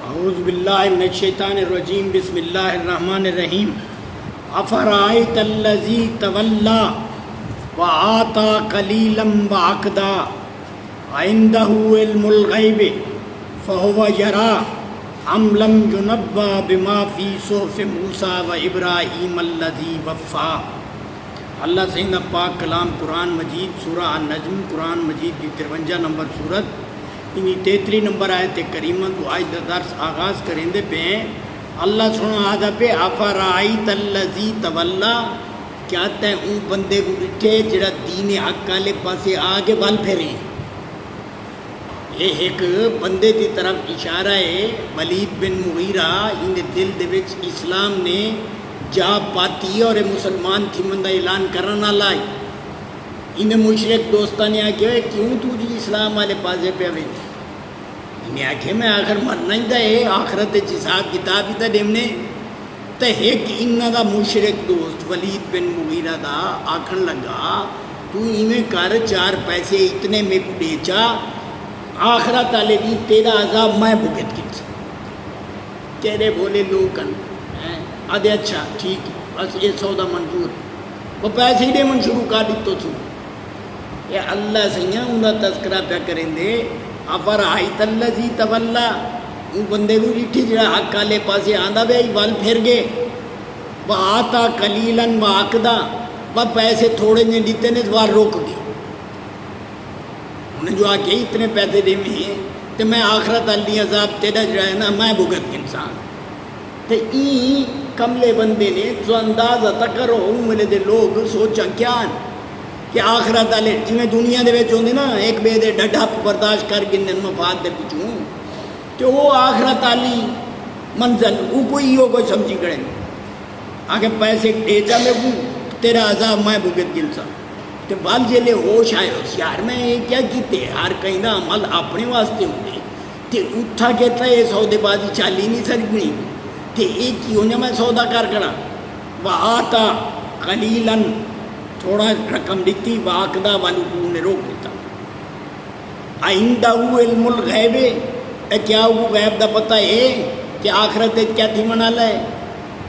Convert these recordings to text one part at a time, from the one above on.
اعوذ باللہ من الشیطان الرجیم بسم اللہ الرحمن الرحیم افرائیت الذی تولی وآتی قلیلا وعقدا عندہ علم الغیب فہو یری ام لم ینبأ بما فی صحف موسیٰ و ابراہیم الذی وفا۔ اللہ سیدنا پاک کلام قرآن مجید سورہ النجم قرآن مجید کی 53 نمبر سورت انہی 33 نمبر آیت کریمہ تو آج دا درس آغاز کریں دے پہ ہیں۔ اللہ سنو آدھا پہ افرائیت الذی تولی، کیا تے ان بندے کو اٹھے جڑا دین حق والے پاسے آگے بال پھیرے۔ یہ ایک بندے کی طرف اشارہ ہے، ولید بن مغیرہ ان دل دے وچ اسلام نے جا پاتی اور مسلمان تھی مندہ اعلان کرنا لائے۔ انہیں مشرک دوستہ نے آکے کیوں تو جی اسلام والے پاسے پہ ہوئے تھے؟ انہیں آکے میں آخر مرنا ہی دا ہے، آخرت حساب کتاب ہی دا دیمنے۔ تو ایک انہا دا مشرک دوست ولید بن مغیرہ دا آکھن لگا تو انہیں کر 4 پیسے اتنے میں کو بیچا، آخرت والے بھی تیرا عذاب میں بھگت کی تھی۔ تیرے بولے لوگن آدھے اچھا ٹھیک ہے بس یہ سودا منظور، وہ پیسے ہی دے من شروع کر دی تو یہ اللہ سیاں انہاں تذکرہ پہ کریں دے۔ افرائیت الذی تولی، ان بندے کو جٹھی جڑا حق والے پاسے آندہ بے وال پھر گئے، وآتی قلیلا وعقدا، وہ پیسے تھوڑے نے دیتے نے وال روک گئے۔ انہیں جو آکے اتنے پیسے دے میں ہیں تو میں آخرت علی عذاب تیرا جڑا ہے نا میں بھگت انسان۔ تو این کملے بندے نے جو اندازہ تک کرو ملے دے لوگ سوچا کیا کہ آخرت والے جویں دنیا دے وچ ہوندے نا ایک بے دے ڈڈھا برداشت کر گندے مفاد دے پچھوں، کہ وہ آخرت والی منزل وہ کوئی سمجھی کرے آگے پیسے دے جا میں وہ تیرا عذاب میں بھگت گلسا۔ تو بال جیلے ہوش آئے یار میں یہ کیا کیتے ہر کہیں دا عمل اپنے واسطے ہوتے تے اٹھا کہتا ہے سودے بازی چالی نہیں سکتی تے ایک ہی ہونے میں سودا کر کرا۔ وآتی قلیلا، تھوڑا رقم دیتی، وعقدا والو نے روک دیتا۔ عندہ علم الغیب، کیا وہ غیب دا پتہ ہے کہ آخرت کیا تھی منا لائے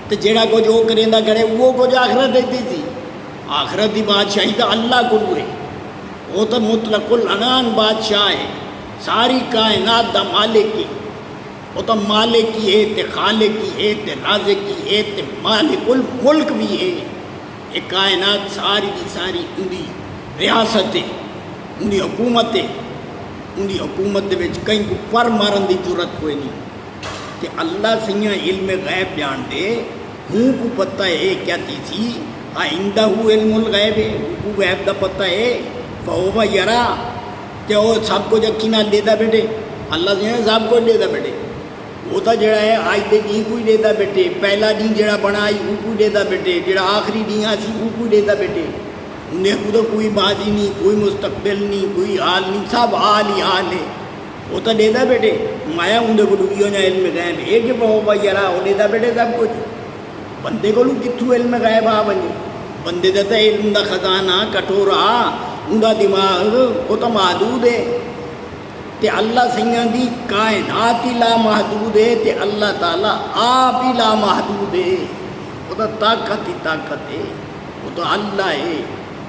تو جیڑا کو جو کریں دا کرے وہ کو جو آخرت دیتی تھی۔ آخرت دی بادشاہی تو اللہ کو ہے، وہ تو مطلق العنان بادشاہ ہے، ساری کائنات دا مالک ہے، وہ تو مالک کی ہے تے خالق کی ہے تے رازق کی ہے تے مالک الملک بھی ہے۔ یہ کائنات ساری دی ساری اندی ریاست ہے، اندی حکومت ہے، اندی حکومت دے وچ کہیں کو پر مارن دی ضرورت کوئی نہیں۔ کہ اللہ سیاں علم غیب جان دے، ہوں کو پتہ ہے کیا تیسی عندہ علم الغیب ہے، کو غیب دا پتہ ہے، فہو یری، کہ وہ سب کو یقینا دے دا بیٹے، اللہ سیاں سب کو دے دا بیٹے۔ وہ تو جڑا ہے آج دے دین کوئی دے دا بیٹے، پہلا دین جڑا بنائی وہ کوئی دے دا بیٹے، جڑا آخری دین آسی وہ کوئی دے دا بیٹے۔ انہیں کو تو کوئی ماضی نہیں، کوئی مستقبل نہیں، کوئی حال نہیں، سب حال ہی حال ہے، وہ تو دے دا بیٹے۔ مایا اندھے کو ڈوئی ہونا علم غیب ہے کہ وہ یرا وہ دے دا بیٹے سب کچھ۔ بندے کو لوگ کتھو علم غیب آ بنی، بندے دیتا علم دا خزانہ کٹورا اندھا دماغ وہ تو محدود ہے۔ تے اللہ سیاں دی کائنات ہی لا محدود ہے تے اللہ تعالیٰ آپ ہی لا محدود ہے، وہ تو طاقت ہی طاقت ہے، وہ تو اللہ ہے،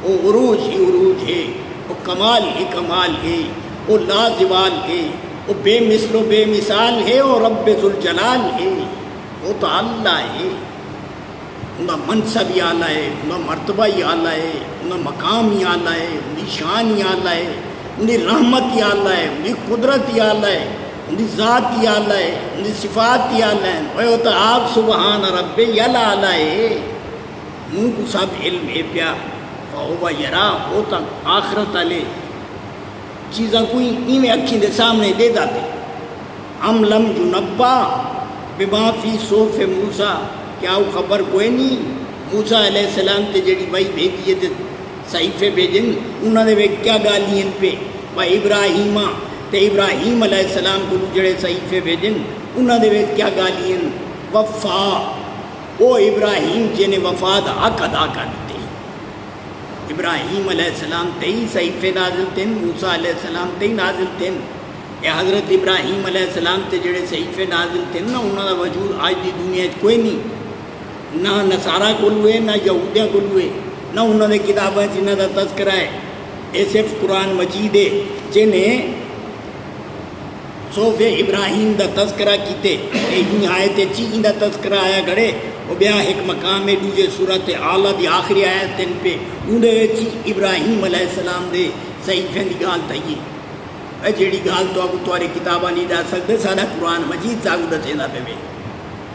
وہ عروج ہی عروج ہے، وہ کمال ہی کمال ہے، وہ لازوال ہے، وہ بے مثل و بے مثال ہے، وہ رب ذوالجلال ہے، وہ تو اللہ ہے۔ انہا منصب ہی اعلیٰ ہے، انہا مرتبہ ہی اعلیٰ ہے، انہا مقام ہی اعلیٰ ہے، انہی شان ہی اعلیٰ ہے، انہی رحمت ہی اعلیٰ ہے، انہی قدرت ہی اعلیٰ ہے، انہی ذات ہی اعلیٰ ہے، انہی صفات ہی اعلیٰ ہے۔ وہ تو آپ سبحان رب یل اعلیٰ ہے، منہ کو سب علم ہے پیا۔ فہو یری، وہ تو آخرت والے چیزاں کوئی ایویں اکھیں دے سامنے دے داتے۔ ام لم ینبأ بما فی صحف موسیٰ، کیا وہ خبر کوئی نہیں موسیٰ علیہ السلام تے جڑی وحی بھیجی تے صحیفے بھیجن انہوں نے کیا گالی ان پہ، و ابراہیم تے ابراہیم علیہ السلام کو جڑے صحیفے بھیجن انہوں نے کیا گالی ان وفا، وہ ابراہیم جنہیں وفاد حق ادا کرتے۔ ابراہیم علیہ السلام تے ہی صحیفے نازل تھے، موسیٰ علیہ السلام تے ہی نازل تھے۔ یہ حضرت ابراہیم علیہ السلام تے جڑے صحیفے نازل تھے نا، انہوں کا وجود آج دی دنیا کوئی نہیں، نہ نصارہ کول ہوئے نہ یہودیاں کول ہوئے، نہ انہوں نے کتابیں جنہوں کا تذکرہ ہے۔ یہ صرف قرآن مجید ہے جنہیں صوف ابراہیم دا تذکرہ کیتے، یہ آیت چیزیں دا تذکرہ آیا گھڑے، وہ بیا ایک مقام ہے دوجے صورت اعلیٰ دی آخری آیت تن پہ اندھے چی ابراہیم علیہ السلام دے صحیفیں دی گال تھئی ہے، جیڑی گال تو اگو تواری کتابہ نہیں دا سکتے، سارا قرآن مجید ساگو دا چیزہ پہ بھی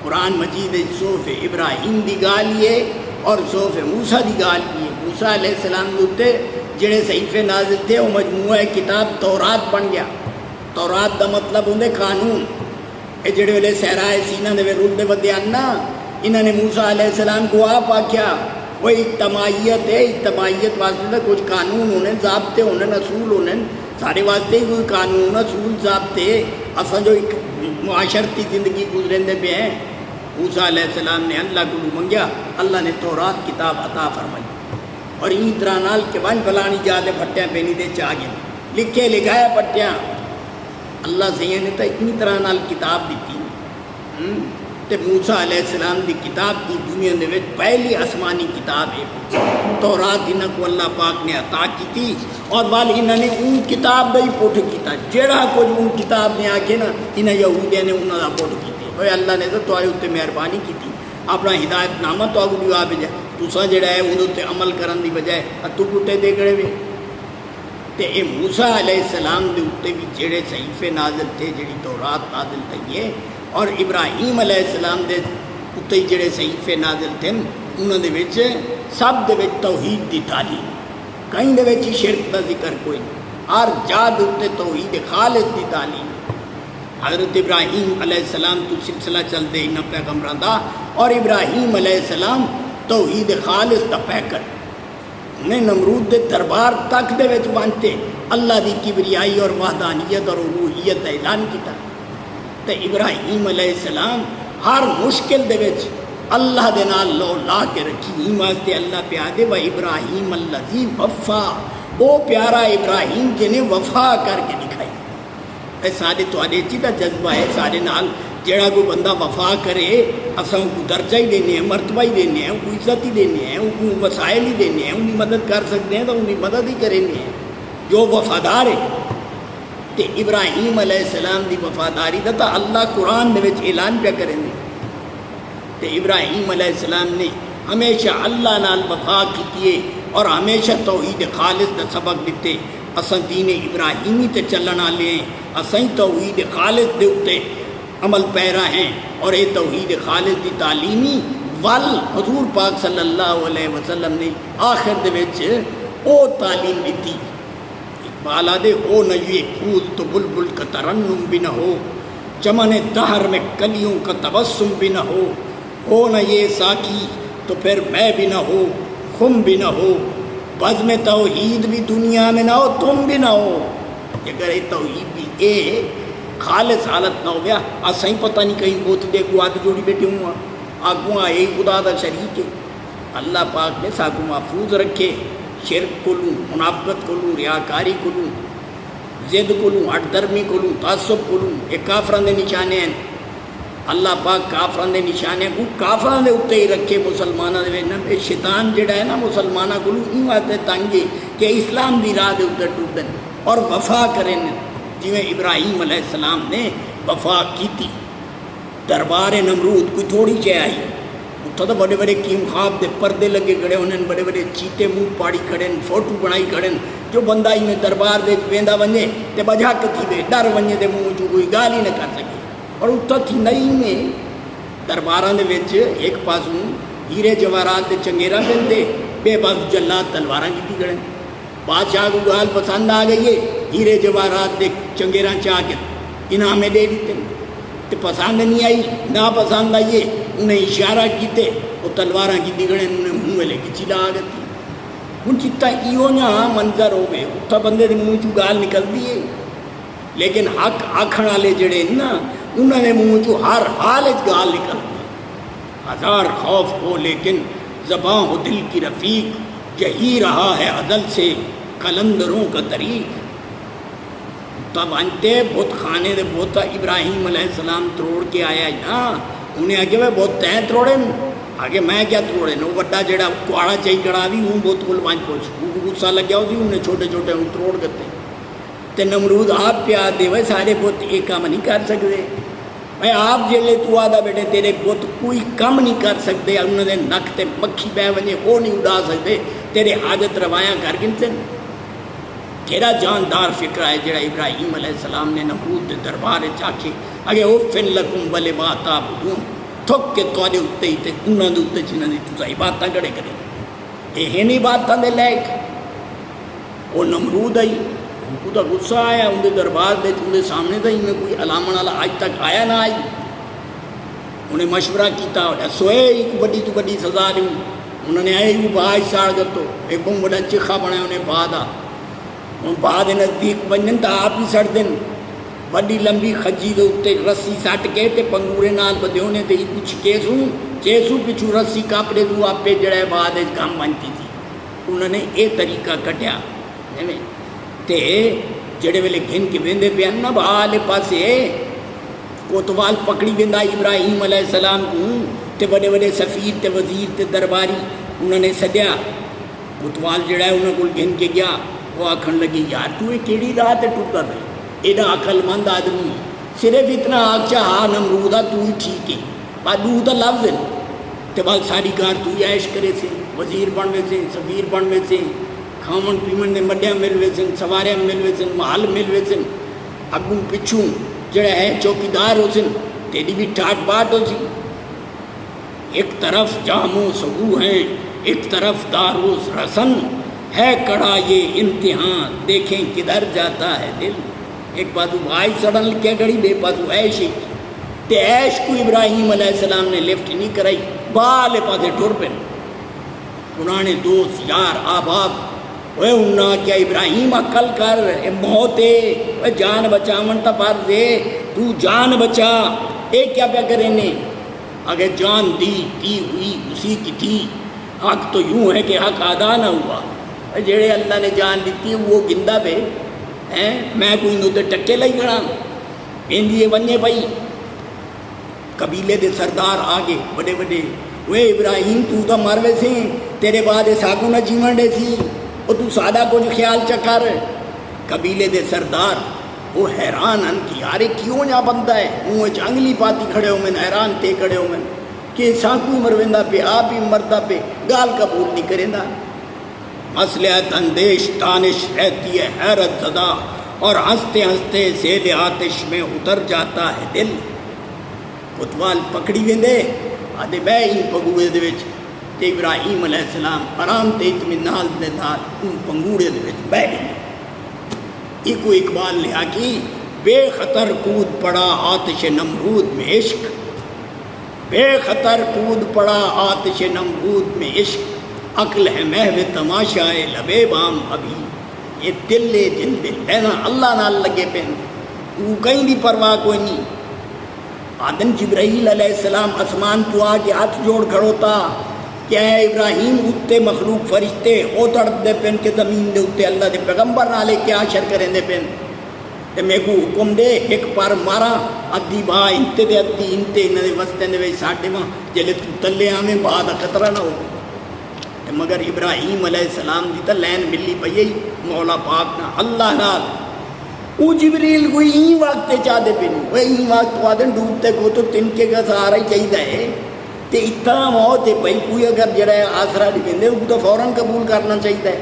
قرآن مجید صوف ابراہیم دی گال یہ اور صوف موسیٰ دی گال یہ۔ موسیٰ علیہ السلام دوتے جڑے صحیفے نازل تھے وہ مجموعہ کتاب تورات بن گیا۔ تورات دا مطلب ہوندے قانون، اے جڑے والے صحرائے سینہ دے رول دے بدے آنا، انہوں نے موسیٰ علیہ السلام کو آپ آکھیا وہ اجتماعیت ہے، اجتماعیت واسطے کچھ قانون ہونے، ضابطے ہونے، اصول ہونے، سارے واسطے کوئی قانون اصول ضابطے اصلا جو ایک معاشرتی زندگی گزرندے پہ ہیں۔ موسیٰ علیہ السلام نے اللہ کو منگیا، اللہ نے تورات کتاب عطا فرمائی، اور این طرح نال کے بان فلانی جادے پھٹیاں پہنی دے چاہ گئے لکھے لکھایا پھٹیاں، اللہ سے یہ نے تو اتنی طرح نال کتاب دیتی تے موسیٰ علیہ السلام دی کتاب دی دنیا دے وچ پہلی آسمانی کتاب ہے تورات، انہاں کو اللہ پاک نے عطا کی تھی، اور وال انہاں نے ان کتاب دا ہی پوٹ کیتا، جڑا کچھ ان کتاب نے آکے نا انہاں یہودیاں نے انہاں دا پوٹ کیتے، اوے اللہ نے تو تواڈے اوتے مہربانی کی تھی، اپنا ہدایت نامہ تو اگو دیوا بھیجا، تساں جڑا ہے اون تے عمل کرن دی بجائے اتو پٹے دے گڑے وے۔ تے اے موسیٰ علیہ السلام دے اوتے بھی جڑے صحیفے نازل تھے، جڑی تورات نازل تھی ہے، اور ابراہیم علیہ السلام دے اوتے جڑے صحیفے نازل تھے انہاں دے وچ سب دے وچ توحید دی تعلیم، کہیں دے وچ شرک دا ذکر کوئی نہیں، ہر جا دے اوتے توحید خالص دی تعلیم۔ حضرت ابراہیم علیہ السلام تو سلسلہ چل دے انہاں پیغمبراں دا، اور ابراہیم علیہ السلام توحید خالص دا پیکر نے نمرود دے دربار تک دے وچ وانتے اللہ دی کبریائی اور وحدانیت اور الوہیت دا اعلان کیتا، تے ابراہیم علیہ السلام ہر مشکل دے وچ اللہ دے نال لو لا کے رکھی، ہی واسطے اللہ پیادے و ابراہیم الذی وفا، او پیارا ابراہیم جنہیں وفا کر کے دکھائی۔ اے سارے تواڈے چیتا جذبہ ہے، سارے نال جڑا کوئی بندہ وفا کرے اساں کو درجہ ہی دینے ہیں، مرتبہ ہی دینے ہیں، کو عزت ہی دینے ہیں، کو وسائل ہی دینے ہیں، انہی مدد کر سکتے ہیں تو انہی مدد ہی کریں گے جو وفادار ہے۔ تے ابراہیم علیہ السلام دی وفاداری دا تا اللہ قرآن دے وچ اعلان پہ کریں گے، تے ابراہیم علیہ السلام نے ہمیشہ اللہ نال وفا کیتی ہے اور ہمیشہ توحید خالص دا سبق دیتے، اساں دین ابراہیمی تے چلن والے ہیں، اساں توحید خالص دے اوتے عمل پیرا ہیں، اور یہ توحید خالص دی تعلیمی ول حضور پاک صلی اللہ علیہ وسلم نے آخر دے وچ او تعلیم دیتی۔ اقبال آدھے او نہ یہ پھول تو بلبل کا ترنم بھی نہ ہو، چمن دہر میں کلیوں کا تبسم بھی نہ ہو نہ یہ ساکی تو پھر میں بھی نہ ہو، خم بھی نہ ہو، بزم توحید بھی دنیا میں نہ ہو، تم بھی نہ ہو۔ اگر یہ توحید بھی اے خالص حالت نہ ہو گیا، اسیں پتہ نہیں کہیں بوت دے کو آدھ جوڑی بیٹھے ہوں آگوں آئے خدا دا شریک ہے۔ اللہ پاک نے ساکو محفوظ رکھے شرک کو لوں، منافقت کو لوں، ریاکاری کو لوں، زد کو لوں، ہٹ درمی کو لوں، تعصب کو لوں، یہ کافران دے نشانے ہیں۔ اللہ پاک کافران دے نشانے کو کافران دے اتے ہی رکھے، مسلمانہ دے وے شیطان جڑا ہے نا مسلمانہ کو لوں این واسطے تنگے کہ اسلام دی راہ دے اتے ٹوٹن اور وفا کریں، جویں ابراہیم علیہ السلام نے وفا کی تھی۔ دربار نمرود کوئی تھوڑی چاہ آئی، اتھا تو بڑے بڑے کیم خواب دے پردے لگے کھڑے انہیں، بڑے بڑے چیتے منہ پاڑی کھڑے، فوٹو بنائی کھڑے، جو بندہ ہی میں دربار دے ویندا ونجے تے بجا کتھی دے ڈر ونجے دے منہ جو کوئی گال ہی نہ کر سکے۔ اور اتھا تھی نہیں میں درباراں دے وچ ایک پاسوں ہیرے جواہرات دے چنگیراں پہندے، بے پاس جلات تلواراں کیتی کھڑے۔ بادشاہ کو گال پسند آ گئی ہے، ہیرے جواہرات دے چنگیراں چاہ کے انعام دے دیتے، تے پسند نہیں آئی، نہ پسند آئیے انہیں اشارہ کیتے، وہ تلواراں کی دگڑے انہیں منہ میں لے کے چلا آگتی۔ ان چیتا ایو نا منظر ہو گئے، اتھا بندے دے منہ چو گال نکل دیئے، لیکن حق آکھن والے جڑے نا انہوں نے منہ چو ہر حال اچ گال نکل دی۔ ہزار خوف ہو لیکن زباں ہو دل کی رفیق، یہی رہا ہے ازل سے قلندروں کا طریق۔ تو وانتے بت خانے دے بت ابراہیم علیہ السلام تروڑ کے آیا ہے نا، انہیں آگے وہ بت تین تروڑے آگے میں کیا تروڑے نا، وڈا جڑا کوڑا چاہیے کڑا بھی وہ بت کو وانچ پہنچ غصہ لگ گیا اسی انہیں چھوٹے چھوٹے ان تروڑ گتے تے نمرود آپ پیار دے وہ سارے بت ایک کام نہیں کر سکتے، میں آپ جلے تو آدھا بیٹے تیرے بت کوئی کم نہیں کر سکتے، انہوں نے نک تے مکھی بہ ونجے وہ نہیں اڑا سکتے، تیرے حاجت روایاں کر گنتے کیڑا جاندار فکر ہے جڑا ابراہیم علیہ السلام نے نمرود دے دربار چاکھے اگے اوفن لکم ولے ما تعبدون تھک کے تواڈے اُتے ہی تے انہاں دے اُتے جنہاں دی تساں عبادتاں کرے یہ نہیں باتاں دے لائق۔ وہ نمرود آئی ان کو تو غصہ آیا، ان کے دربار دے ان سامنے تو میں کوئی علامہ والا آج تک آیا نہ آئی، انہیں مشورہ کیتا سوئے ایک بڑی تو بڑی سزا دی، انہوں نے آئے وہ باج ساڑ گتو ایک بہت بڑا چکھا بنایا انہیں بعد آ ہوں بعد نزدیک بنن تو آپ ہی سڑ دن بڑی لمبی خجی دے اتنے رسی سٹ کے تے پنگورے نال بدے ہونے تے کچھ چیسوں پچھو رسی کپڑے دو آپ پہ جڑا بعد کام بنتی تھی، انہوں نے یہ طریقہ کٹیا تے جڑے ویلے گھن کے ویندے پہ نا بھالے پاسے کوتوال پکڑی ویندا ابراہیم علیہ السلام کو تے بڑے بڑے سفیر تے وزیر تے درباری انہوں نے سدیا، کوتوال جڑا ہے انہوں کو گھن کے گیا، وہ آکھن لگی یار تو یہ کیڑی راہ تے ٹر رہی، ایڈا عقل مند آدمی صرف اتنا آگ چاہا نمرودا تو ہی ٹھیک ہے بادو تو لفظ ہے تے بعد ساری کار تو ہی عیش کرے سے وزیر بنوے سے سفیر بنوے سے کھاون پیمن دے مڈیاں ملوے سن سواریاں ملوے سن محل ملوے سن اگوں پچھوں جڑا ہے چوکیدار ہو سن تیری بھی ٹاٹ باٹ ہو سی، ایک طرف جامو سگو ہیں ایک طرف داروس رسن ہے کڑا یہ امتحان دیکھیں کدھر جاتا ہے دل، ایک بازو بھائی سڑن کیا گڑی بے بازو عیش تے عیش کو ابراہیم علیہ السلام نے لفٹ نہیں کرائی بالے پاسے ٹر پہ پرانے دوست یار آباب وہ انہاں کیا ابراہیم عقل کر موت ہے جان بچاون تا فرض ہے تو جان بچا اے کیا پہ کریں نے اگر جان دی ہوئی اسی کی تھی، حق تو یوں ہے کہ حق ادا نہ ہوا، جڑے اللہ نے جان دیتی وہ گندہ پہ ہیں میں کوئی نوتے ٹکے لائی کھڑا پیندیے بننے پئی، قبیلے دے سردار آگے بڑے بڑے وہ ابراہیم تو مر وے سی تیرے بعد ساگو نہ جیون ڈے سی وہ تو سادہ کچھ خیال چکر، قبیلے دے سردار وہ حیران ان کہ یارے کیوں نہ بندہ ہے منہ انگلی پاتی کھڑے ہو میں حیران تے کھڑے ہو میں کہ ساکو مرویندا پہ آپ ہی مردہ پہ گال قبول نہیں کریندا، مصلحت اندیش دانش رہتی ہے حیرت زدہ اور ہنستے ہنستے سیل آتش میں اتر جاتا ہے دل، کوتوال پکڑی ویندے آدھے بے ہی پگوڑے دے وچ تے ابراہیم علیہ السلام آرام تے اطمینان دے نال ان پنگوڑے دے وچ بے گئے، ایکو اقبال لیا کی بے خطر کود پڑا آتش نمرود میں عشق، بے خطر کود پڑا آتش نمرود میں عشق، عقل ہے محو تماشائے لبے بام ابھی، یہ دل ہے نا اللہ نال لگے پہ وہ کہیں بھی پرواہ کوئی نہیں، آدم جبرائیل علیہ السلام اسمان تو آ کے ہاتھ جوڑ کھڑوتا کہ اے ابراہیم اتے مخلوق فرشتے او تڑپ دے پن کے زمین دے اتے اللہ دے پیغمبر نالے کیا شر کریں دے پن تے میں کو حکم دے ایک پار مارا ادھی با انتے دے ادھی انتے انہ دے وستے دے وی ساڑھے ماں جلے تو تلے آمیں بعد خطرہ نہ ہو، مگر ابراہیم علیہ السلام دی تا لین ملی پئی مولا پاک نا اللہ نال او جبریل کوئی این وقت چاہ دے پینو وہ این وقت وادن ڈوبتے کو تو تن کے گا سارا ہی چاہی ہے تے اتنا موت ہے بھائی کوئی اگر جڑا ہے آسرا نہیں پیندے وہ تو فوراً قبول کرنا چاہیے،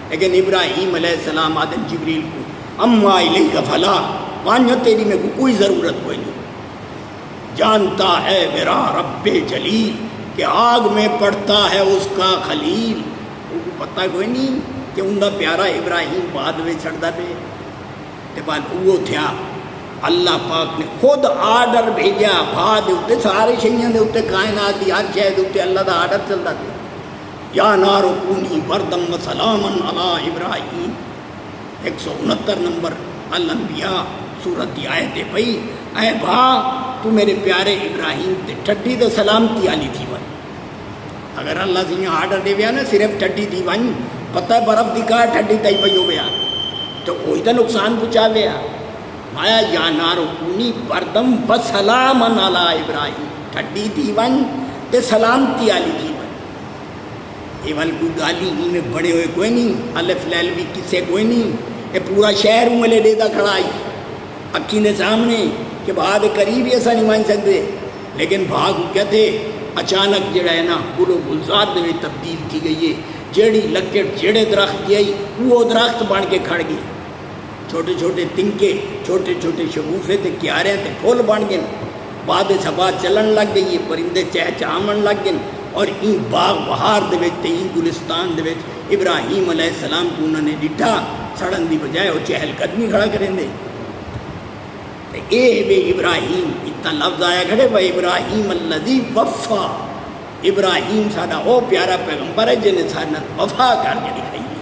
لیکن ابراہیم علیہ السلام آدم جبریل کو اما الیک فلا وانیو تیری میں کوئی ضرورت کوئی نہیں، جانتا ہے میرا رب جلیل کہ آگ میں پڑتا ہے اس کا خلیل، وہ کو پتہ کوئی نہیں کہ ان کا پیارا ابراہیم بعد میں چڑھتا پہ تے بعد وہ تھیا اللہ پاک نے خود آرڈر بھیجا بعد اتے سارے شیئں دے اتے کائنات دی ہر شے دے اتے اللہ دا آرڈر چلتا تھا، یا نار کونی بردم و سلامن علی ابراہیم 169 نمبر الانبیاء سورت دی آیت پئی اے بھا تو میرے پیارے ابراہیم تے ٹھڈی تے سلامتی آلی تھی ون، اگر اللہ سے یہاں آرڈر دے ویا نا صرف ٹھڈی تھی ون پتہ ہے برف دی کار ٹھڈی تائی پئی ہو گیا تو کوئی تو نقصان پہنچا ویا فرمایا یا نارو کونی بردم و سلامن علی ابراہیم، ٹھڈی تھی ون تے سلامتی آلی تھی ون. ایول کو گالی ہی میں بڑے ہوئے کوئی نہیں، الف لیل بھی کسے کوئی نہیں، یہ پورا شہر ملے دیتا کھڑا آئی اکھی نے سامنے کہ بعد قریب ہی ایسا نہیں مان سکتے. لیکن بھاگ کیا تھے اچانک جڑا ہے نا گلو گلزار دے میں تبدیل تھی گئی ہے. جیڑی لکڑ جیڑے درخت گئی وہ درخت بن کے کھڑ گئی، چھوٹے چھوٹے تنکے چھوٹے چھوٹے شگوفے تے کیارے تے پھول بن گئے. بعد سبا چلن لگ گئی، پرندے چہچہامن لگ گئے. اور این باغ بہار دے وچ تے این گلستان دے وچ ابراہیم علیہ السلام کو انہوں نے ڈٹھا سڑن دی بجائے وہ چہل قدمی کھڑا کریں دے. اے بے ابراہیم اتنا لفظ آیا کھڑے و ابراہیم الذی وفا، ابراہیم ساڈا او پیارا پیغمبر ہے جنہیں ساڈا وفا کر کے دکھائی ہے.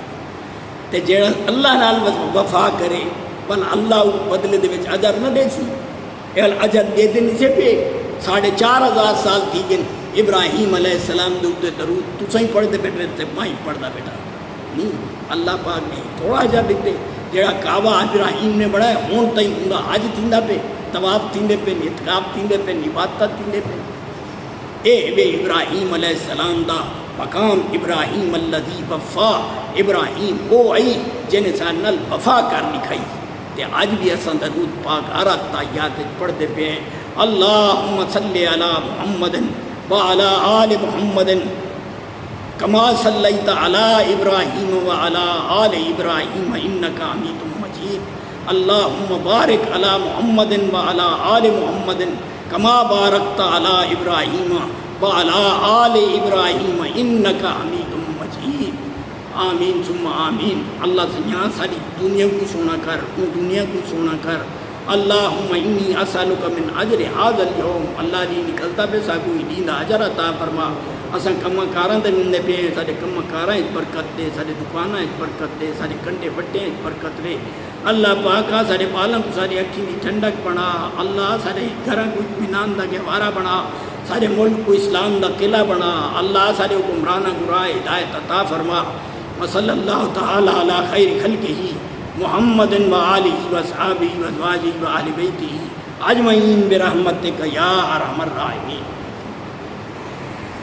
تے جڑا اللہ نال وفا کرے بل اللہ بدلے دے وچ اجر نہ دے سی. اے اجر دے دے نہیں سے پہ 4,500 سال تھی گن ابراہیم علیہ السلام دے اوتے درود تساں ہی پڑھتے بیٹھے تے میں ہی پڑھدا بیٹھا نہیں. اللہ پاک نے تھوڑا اجر دیتے. جڑا کعبہ ابراہیم نے بڑھایا ہون تائیں اوندا حج تھیندا پہ، طواف تھیندے پہ، اعتکاف تھیندے پہ، عبادت تھیندے پہ. اے بے ابراہیم علیہ السلام دا مقام ابراہیم الذی وفا، ابراہیم او آئی جنہیں سان نال وفا کر دکھائی. تے اج بھی اساں درود پاک آرات تحیات پڑھتے پہ ہیں. اللہم صلی علی محمد وعلی آل محمد کما صلیت علی ابراہیم وعلی آل ابراہیم انکا حمید مجید. اللہم بارک علی محمد وعلی آل محمد کما بارکت علی ابراہیم وعلی آل ابراہیم انکا حمید مجید. آمین ثم آمین. اللہ سے یہاں ساری دنیا کو سونا کر، ان دنیا کو سونا کر. اللہم انی اسألک من اجر ھذا اليوم، اللہ دی نکلتا پہ ساکو دین اجر عطا فرما. اساں کم کاراں تے مندے پے، سارے کم کاراں وچ برکت دے، سارے دکاناں وچ برکت دے، سارے کنڈے وٹے وچ برکت دے. اللہ پاکا سارے بالوں کو ساری اکھی دی ٹھنڈک بنا. اللہ سارے گھراں کو اطمینان دا گہوارہ بنا. سارے ملک کو اسلام دا قلعہ بنا. اللہ سارے حکمراناں کو راہ ہدایت عطا فرما. وصلی اللہ تعالی علی خیر خلقہ محمد و آلہ و اصحابہ و ازواجہ و اہل بیتہ اجمعین برحمتک یا ارحم الراحمین.